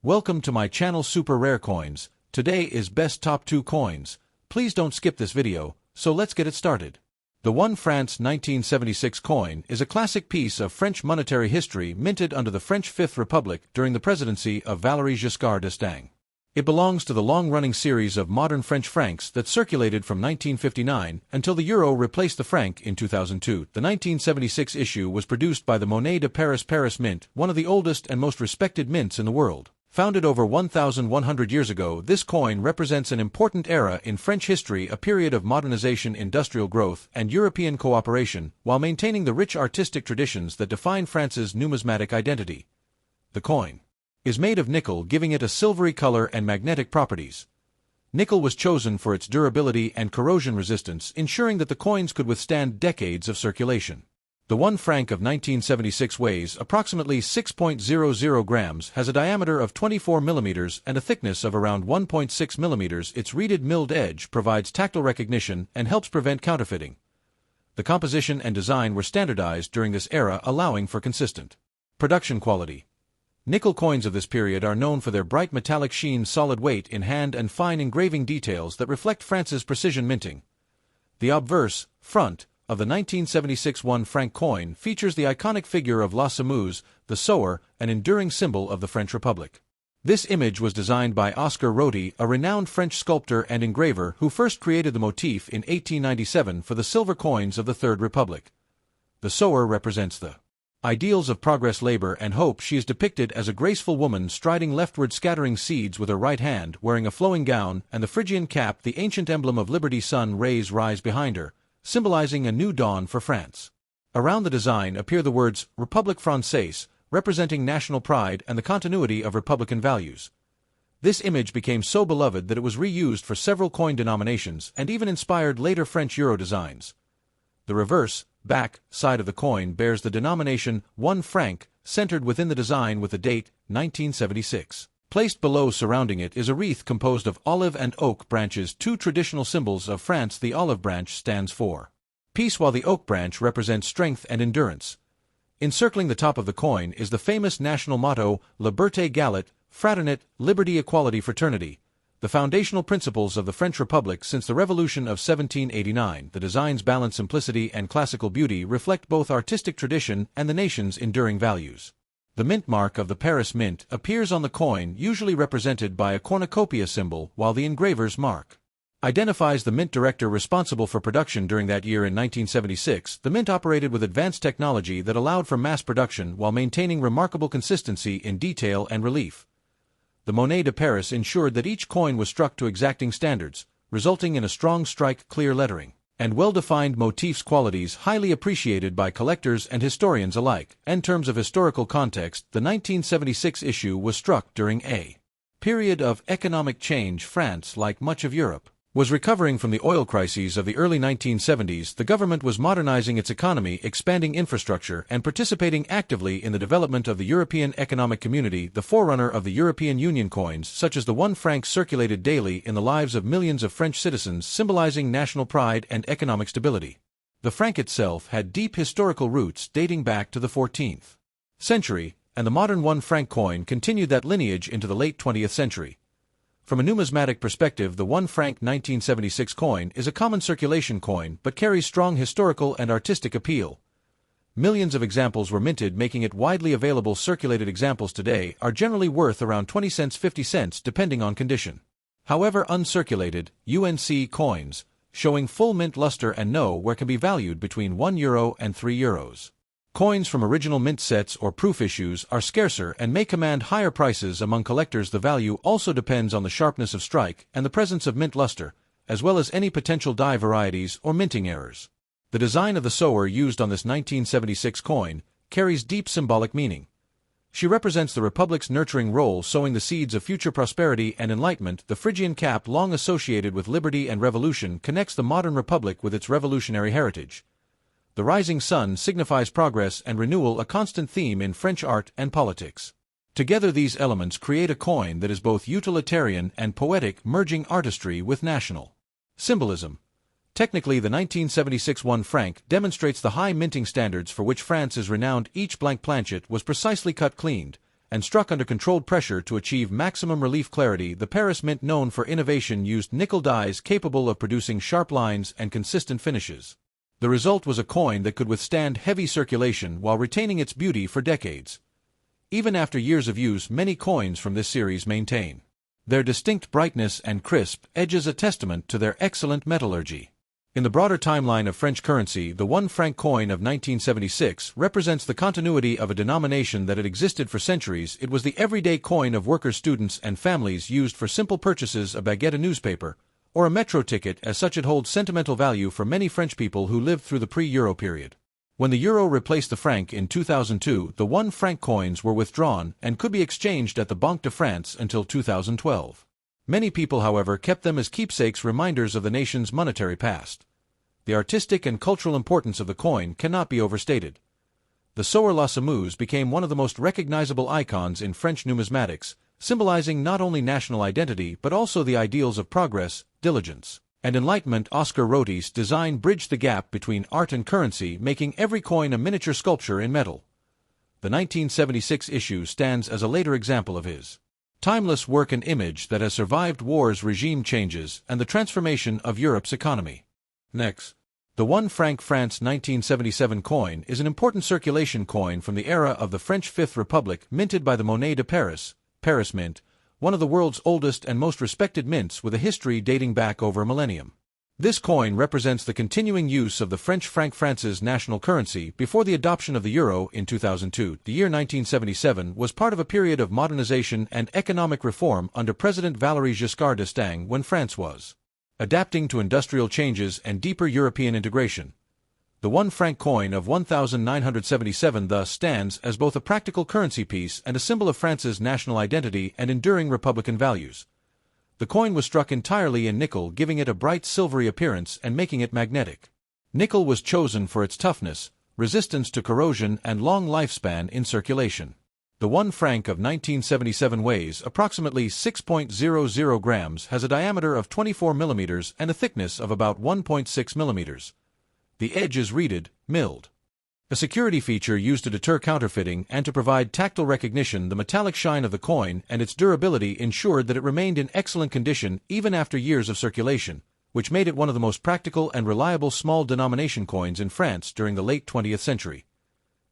Welcome to my channel Super Rare Coins. Today is best top 2 coins. Please don't skip this video, so let's get it started. The 1France 1976 coin is a classic piece of French monetary history minted under the French Fifth Republic during the presidency of Valéry Giscard d'Estaing. It belongs to the long-running series of modern French francs that circulated from 1959 until the euro replaced the franc in 2002. The 1976 issue was produced by the Monnaie de Paris Mint, one of the oldest and most respected mints in the world. Founded over 1,100 years ago, this coin represents an important era in French history, a period of modernization, industrial growth, and European cooperation, while maintaining the rich artistic traditions that define France's numismatic identity. The coin is made of nickel, giving it a silvery color and magnetic properties. Nickel was chosen for its durability and corrosion resistance, ensuring that the coins could withstand decades of circulation. The 1 franc of 1976 weighs approximately 6.00 grams, has a diameter of 24 millimeters and a thickness of around 1.6 millimeters. Its reeded milled edge provides tactile recognition and helps prevent counterfeiting. The composition and design were standardized during this era, allowing for consistent production quality. Nickel coins of this period are known for their bright metallic sheen, solid weight in hand, and fine engraving details that reflect France's precision minting. The obverse, front, of the 1976 1 franc coin features the iconic figure of La Semeuse, the sower, an enduring symbol of the French Republic. This image was designed by Oscar Roty, a renowned French sculptor and engraver who first created the motif in 1897 for the silver coins of the Third Republic. The sower represents the ideals of progress, labor, and hope. She is depicted as a graceful woman striding leftward, scattering seeds with her right hand, wearing a flowing gown and the Phrygian cap, the ancient emblem of liberty. Sun rays rise behind her, symbolizing a new dawn for France. Around the design appear the words République Française, representing national pride and the continuity of republican values. This image became so beloved that it was reused for several coin denominations and even inspired later French euro designs. The reverse, back, side of the coin bears the denomination 1 franc, centered within the design with the date 1976. Placed below surrounding it is a wreath composed of olive and oak branches, two traditional symbols of France. The olive branch stands for peace, while the oak branch represents strength and endurance. Encircling the top of the coin is the famous national motto, Liberté, Galet, Fraternité, Liberty, Equality, Fraternity, the foundational principles of the French Republic since the Revolution of 1789. The design's balanced simplicity and classical beauty reflect both artistic tradition and the nation's enduring values. The mint mark of the Paris Mint appears on the coin, usually represented by a cornucopia symbol, while the engraver's mark identifies the mint director responsible for production during that year. In 1976, the mint operated with advanced technology that allowed for mass production while maintaining remarkable consistency in detail and relief. The Monnaie de Paris ensured that each coin was struck to exacting standards, resulting in a strong strike, clear lettering, and well-defined motifs, qualities highly appreciated by collectors and historians alike. In terms of historical context, the 1976 issue was struck during a period of economic change. France, like much of Europe, was recovering from the oil crises of the early 1970s. The government was modernizing its economy, expanding infrastructure, and participating actively in the development of the European Economic Community. The forerunner of the European Union coins, such as the 1 franc, circulated daily in the lives of millions of French citizens, symbolizing national pride and economic stability. The franc itself had deep historical roots dating back to the 14th century, and the modern 1 franc coin continued that lineage into the late 20th century. From a numismatic perspective, the 1 franc 1976 coin is a common circulation coin but carries strong historical and artistic appeal. Millions of examples were minted, making it widely available. Circulated examples today are generally worth around 20 cents, 50 cents, depending on condition. However, uncirculated UNC coins, showing full mint luster and nowhere, can be valued between €1 and €3. Coins from original mint sets or proof issues are scarcer and may command higher prices among collectors. The value also depends on the sharpness of strike and the presence of mint luster, as well as any potential die varieties or minting errors. The design of the sower used on this 1976 coin carries deep symbolic meaning. She represents the Republic's nurturing role, sowing the seeds of future prosperity and enlightenment. The Phrygian cap, long associated with liberty and revolution, connects the modern republic with its revolutionary heritage. The rising sun signifies progress and renewal, a constant theme in French art and politics. Together, these elements create a coin that is both utilitarian and poetic, merging artistry with national symbolism. Technically, the 1976 1 franc demonstrates the high minting standards for which France is renowned. Each blank planchet was precisely cut, cleaned, and struck under controlled pressure to achieve maximum relief clarity. The Paris Mint, known for innovation, used nickel dies capable of producing sharp lines and consistent finishes. The result was a coin that could withstand heavy circulation while retaining its beauty for decades. Even after years of use, many coins from this series maintain their distinct brightness and crisp edges, a testament to their excellent metallurgy. In the broader timeline of French currency, the 1 franc coin of 1976 represents the continuity of a denomination that had existed for centuries. It was the everyday coin of workers, students, and families, used for simple purchases, a baguette, a newspaper, or a metro ticket. As such, it holds sentimental value for many French people who lived through the pre-euro period. When the euro replaced the franc in 2002, the 1 franc coins were withdrawn and could be exchanged at the Banque de France until 2012. Many people, however, kept them as keepsakes, reminders of the nation's monetary past. The artistic and cultural importance of the coin cannot be overstated. The Soar La Semeuse became one of the most recognizable icons in French numismatics, symbolizing not only national identity but also the ideals of progress, diligence, and enlightenment. Oscar Roty's design bridged the gap between art and currency, making every coin a miniature sculpture in metal. The 1976 issue stands as a later example of his timeless work, an image that has survived wars, regime changes, and the transformation of Europe's economy. Next, the 1 franc France 1977 coin is an important circulation coin from the era of the French Fifth Republic, minted by the Monnaie de Paris, Paris Mint, one of the world's oldest and most respected mints with a history dating back over a millennium. This coin represents the continuing use of the French franc, France's national currency, before the adoption of the euro in 2002. The year 1977 was part of a period of modernization and economic reform under President Valéry Giscard d'Estaing, when France was adapting to industrial changes and deeper European integration. The 1 franc coin of 1977 thus stands as both a practical currency piece and a symbol of France's national identity and enduring republican values. The coin was struck entirely in nickel, giving it a bright silvery appearance and making it magnetic. Nickel was chosen for its toughness, resistance to corrosion, and long lifespan in circulation. The 1 franc of 1977 weighs approximately 6.00 grams, has a diameter of 24 millimeters and a thickness of about 1.6 millimeters. The edge is reeded, milled. A security feature used to deter counterfeiting and to provide tactile recognition. The metallic shine of the coin and its durability ensured that it remained in excellent condition even after years of circulation, which made it one of the most practical and reliable small denomination coins in France during the late 20th century.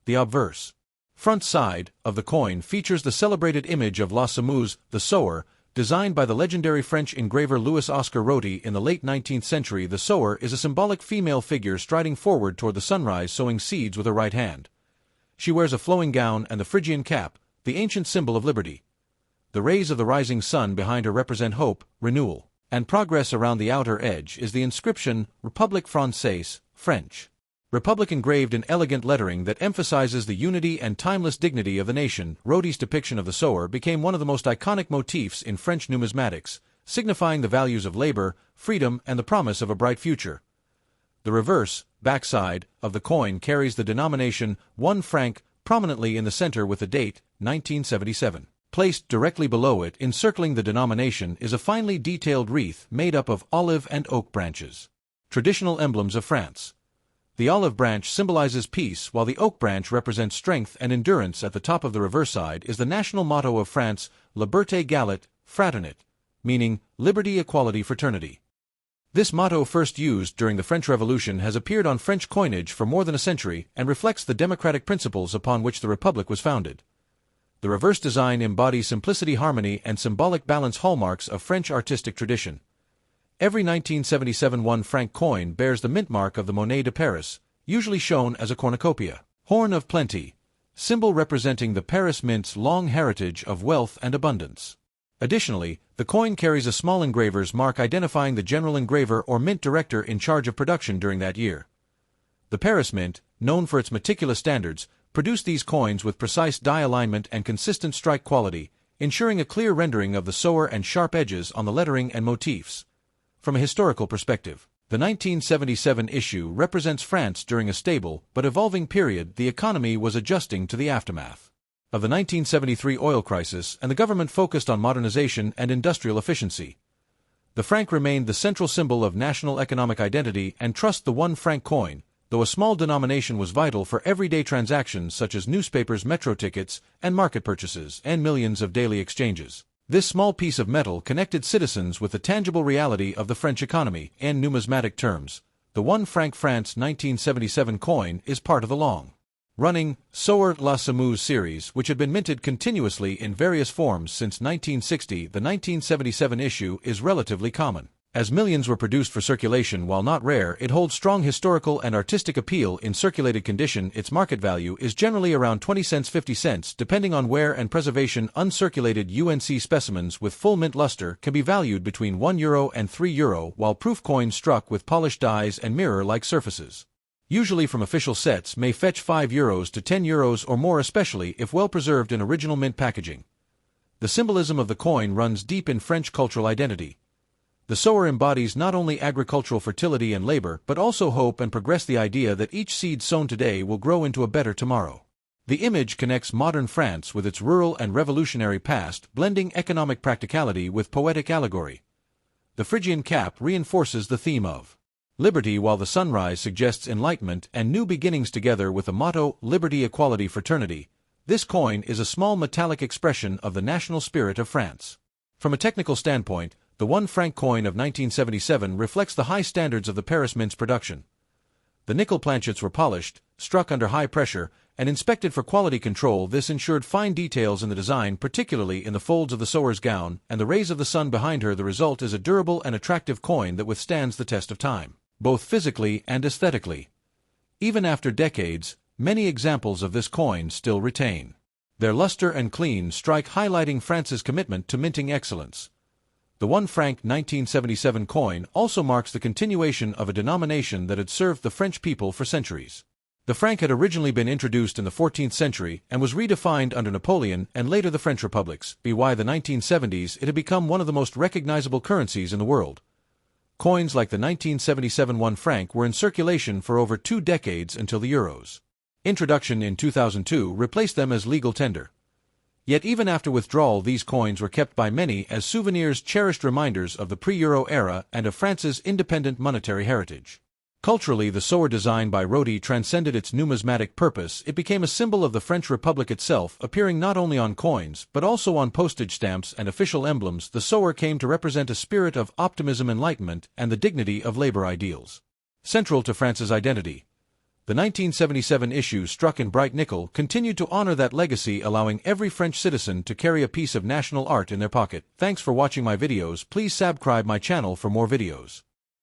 The obverse front side of the coin features the celebrated image of La Semeuse, the sower, designed by the legendary French engraver Louis Oscar Roty in the late 19th century. The sower is a symbolic female figure striding forward toward the sunrise, sowing seeds with her right hand. She wears a flowing gown and the Phrygian cap, the ancient symbol of liberty. The rays of the rising sun behind her represent hope, renewal, and progress. Around the outer edge is the inscription République Française, French Republic, engraved in elegant lettering that emphasizes the unity and timeless dignity of the nation. Roty's depiction of the sower became one of the most iconic motifs in French numismatics, signifying the values of labor, freedom, and the promise of a bright future. The reverse, backside, of the coin carries the denomination 1 franc prominently in the center with the date, 1977. Placed directly below it, encircling the denomination, is a finely detailed wreath made up of olive and oak branches, traditional emblems of France. The olive branch symbolizes peace, while the oak branch represents strength and endurance. At the top of the reverse side is the national motto of France, Liberté, Égalité, Fraternité, meaning liberty, equality, fraternity. This motto, first used during the French Revolution, has appeared on French coinage for more than a century and reflects the democratic principles upon which the Republic was founded. The reverse design embodies simplicity, harmony, and symbolic balance, hallmarks of French artistic tradition. Every 1977 1 franc coin bears the mint mark of the Monnaie de Paris, usually shown as a cornucopia, horn of plenty, symbol representing the Paris Mint's long heritage of wealth and abundance. Additionally, the coin carries a small engraver's mark identifying the general engraver or mint director in charge of production during that year. The Paris Mint, known for its meticulous standards, produced these coins with precise die alignment and consistent strike quality, ensuring a clear rendering of the sower and sharp edges on the lettering and motifs. From a historical perspective, the 1977 issue represents France during a stable but evolving period. The economy was adjusting to the aftermath of the 1973 oil crisis, and the government focused on modernization and industrial efficiency. The franc remained the central symbol of national economic identity and trust. The 1 franc coin, though a small denomination was vital for everyday transactions such as newspapers, metro tickets, and market purchases, and millions of daily exchanges. This small piece of metal connected citizens with the tangible reality of the French economy. In numismatic terms, the 1 franc France 1977 coin is part of the long-running Forar la Semeuse series, which had been minted continuously in various forms since 1960. The 1977 issue is relatively common. As millions were produced for circulation while not rare, it holds strong historical and artistic appeal. In circulated condition, its market value is generally around 20 cents 50 cents, depending on wear and preservation. Uncirculated UNC specimens with full mint luster can be valued between €1 and €3, while proof coins struck with polished dies and mirror-like surfaces, usually from official sets, may fetch €5 to €10 or more, especially if well preserved in original mint packaging. The symbolism of the coin runs deep in French cultural identity. The forar embodies not only agricultural fertility and labor, but also hope and progress, the idea that each seed sown today will grow into a better tomorrow. The image connects modern France with its rural and revolutionary past, blending economic practicality with poetic allegory. The Phrygian cap reinforces the theme of liberty, while the sunrise suggests enlightenment and new beginnings. Together with the motto, liberty, equality, fraternity, this coin is a small metallic expression of the national spirit of France. From a technical standpoint, the 1 franc coin of 1977 reflects the high standards of the Paris Mint's production. The nickel planchets were polished, struck under high pressure, and inspected for quality control. This ensured fine details in the design, particularly in the folds of the sewer's gown and the rays of the sun behind her. The result is a durable and attractive coin that withstands the test of time, both physically and aesthetically. Even after decades, many examples of this coin still retain their luster and clean strike, highlighting France's commitment to minting excellence. The 1 franc 1977 coin also marks the continuation of a denomination that had served the French people for centuries. The franc had originally been introduced in the 14th century and was redefined under Napoleon and later the French republics. By the 1970s, it had become one of the most recognizable currencies in the world. Coins like the 1977 1 franc were in circulation for over 2 decades until the euro's introduction in 2002 replaced them as legal tender. Yet even after withdrawal, these coins were kept by many as souvenirs, cherished reminders of the pre-Euro era and of France's independent monetary heritage. Culturally, the forar design by Roty transcended its numismatic purpose. It became a symbol of the French Republic itself, appearing not only on coins but also on postage stamps and official emblems. The forar came to represent a spirit of optimism, enlightenment, and the dignity of labor ideals. Central to France's identity, the 1977 issue, struck in bright nickel, continued to honor that legacy, allowing every French citizen to carry a piece of national art in their pocket. Thanks for watching my videos. Please subscribe my channel for more videos.